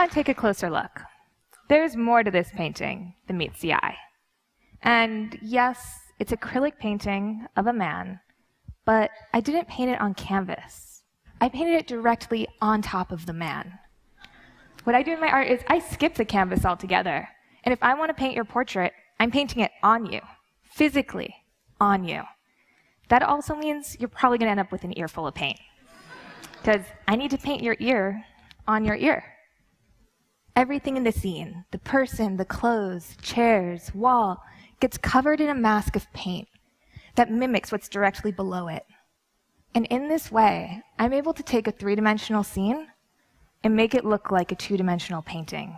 want to take a closer look. There's more to this painting than meets the eye. And yes, it's acrylic painting of a man, but I didn't paint it on canvas. I painted it directly on top of the man. What I do in my art is I skip the canvas altogether. And if I want to paint your portrait, I'm painting it on you, physically on you. That also means you're probably going to end up with an earful of paint, because I need to paint your ear on your ear. Everything in the scene, the person, the clothes, chairs, wall, gets covered in a mask of paint that mimics what's directly below it. And in this way, I'm able to take a three-dimensional scene and make it look like a two-dimensional painting.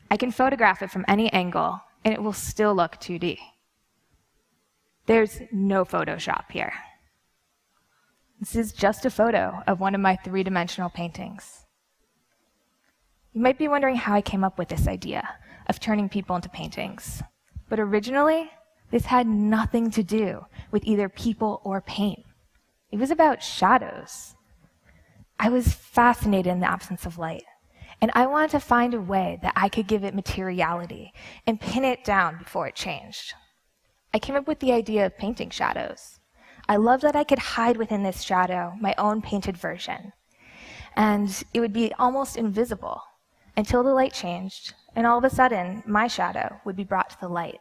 I can photograph it from any angle, and it will still look 2D. There's no Photoshop here. This is just a photo of one of my three-dimensional paintings. You might be wondering how I came up with this idea of turning people into paintings. But originally, this had nothing to do with either people or paint. It was about shadows. I was fascinated in the absence of light, and I wanted to find a way that I could give it materiality and pin it down before it changed. I came up with the idea of painting shadows. I loved that I could hide within this shadow my own painted version, and it would be almost invisible until the light changed, and all of a sudden, my shadow would be brought to the light.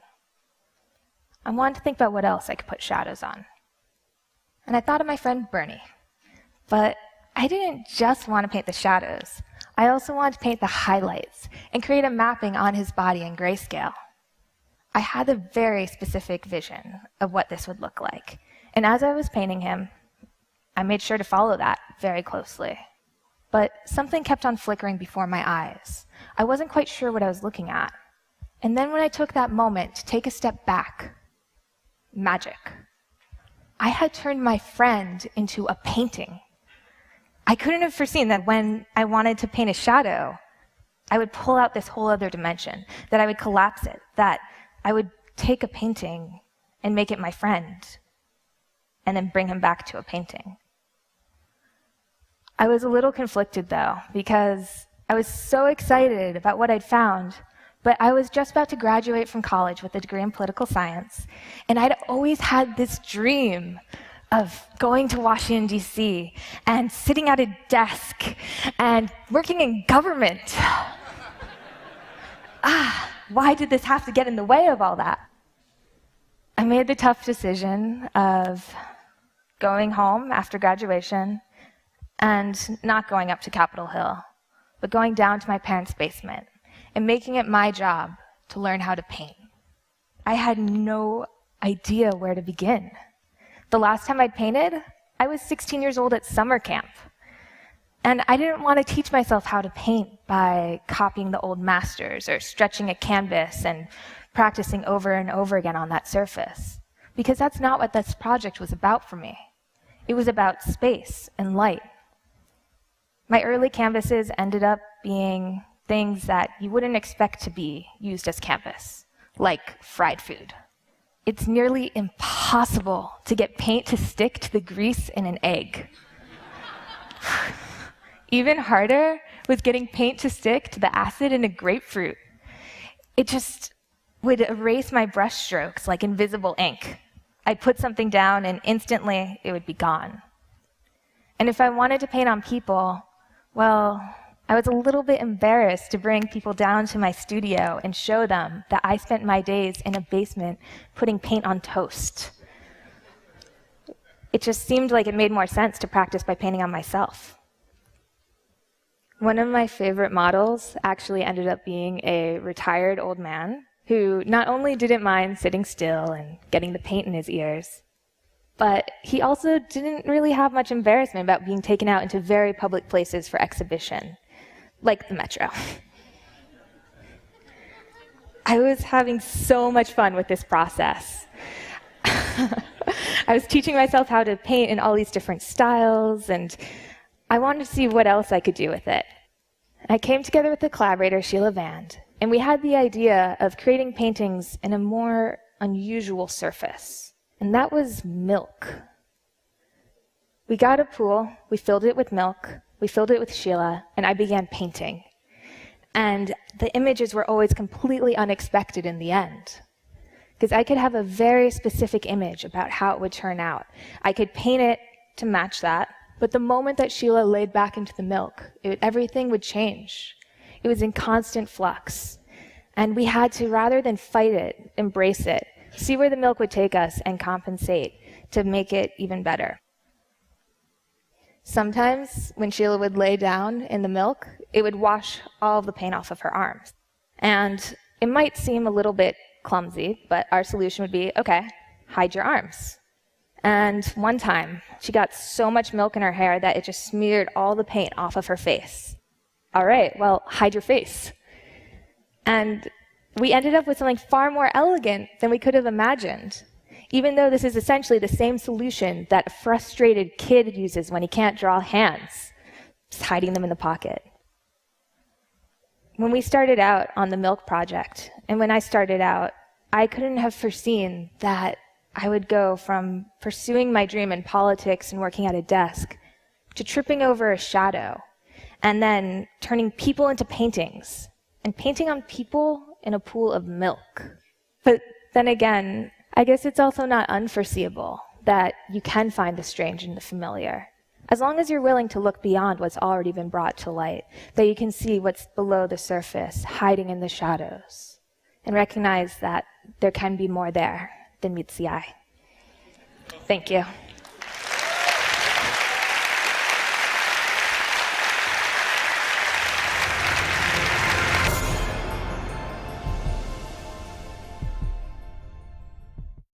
I wanted to think about what else I could put shadows on. And I thought of my friend Bernie. But I didn't just want to paint the shadows. I also wanted to paint the highlights and create a mapping on his body in grayscale. I had a very specific vision of what this would look like. And as I was painting him, I made sure to follow that very closely. But something kept on flickering before my eyes. I wasn't quite sure what I was looking at. And then when I took that moment to take a step back, magic. I had turned my friend into a painting. I couldn't have foreseen that when I wanted to paint a shadow, I would pull out this whole other dimension, that I would collapse it, that I would take a painting and make it my friend, and then bring him back to a painting. I was a little conflicted, though, because I was so excited about what I'd found, but I was just about to graduate from college with a degree in political science, and I'd always had this dream of going to Washington, D.C., and sitting at a desk and working in government. Why did this have to get in the way of all that? I made the tough decision of going home after graduation and not going up to Capitol Hill, but going down to my parents' basement and making it my job to learn how to paint. I had no idea where to begin. The last time I'd painted, I was 16 years old at summer camp. And I didn't want to teach myself how to paint by copying the old masters or stretching a canvas and practicing over and over again on that surface, because that's not what this project was about for me. It was about space and light. My early canvases ended up being things that you wouldn't expect to be used as canvas, like fried food. It's nearly impossible to get paint to stick to the grease in an egg. Even harder was getting paint to stick to the acid in a grapefruit. It just would erase my brush strokes like invisible ink. I'd put something down and instantly it would be gone. And if I wanted to paint on people, well, I was a little bit embarrassed to bring people down to my studio and show them that I spent my days in a basement putting paint on toast. It just seemed like it made more sense to practice by painting on myself. One of my favorite models actually ended up being a retired old man who not only didn't mind sitting still and getting the paint in his ears, but he also didn't really have much embarrassment about being taken out into very public places for exhibition, like the Metro. I was having so much fun with this process. I was teaching myself how to paint in all these different styles, and I wanted to see what else I could do with it. I came together with the collaborator, Sheila Vand, and we had the idea of creating paintings in a more unusual surface, and that was milk. We got a pool, we filled it with milk, we filled it with Sheila, and I began painting. And the images were always completely unexpected in the end. Because I could have a very specific image about how it would turn out. I could paint it to match that, but the moment that Sheila laid back into the milk, everything would change. It was in constant flux. And we had to, rather than fight it, embrace it, see where the milk would take us and compensate to make it even better. Sometimes, when Sheila would lay down in the milk, it would wash all of the paint off of her arms. And it might seem a little bit clumsy, but our solution would be, okay, hide your arms. And one time, she got so much milk in her hair that it just smeared all the paint off of her face. All right, well, hide your face. And we ended up with something far more elegant than we could have imagined, even though this is essentially the same solution that a frustrated kid uses when he can't draw hands, just hiding them in the pocket. When we started out on the milk project, and when I started out, I couldn't have foreseen that I would go from pursuing my dream in politics and working at a desk to tripping over a shadow, and then turning people into paintings, and painting on people in a pool of milk. But then again, I guess it's also not unforeseeable that you can find the strange in the familiar, as long as you're willing to look beyond what's already been brought to light, that you can see what's below the surface, hiding in the shadows, and recognize that there can be more there than meets the eye. Thank you.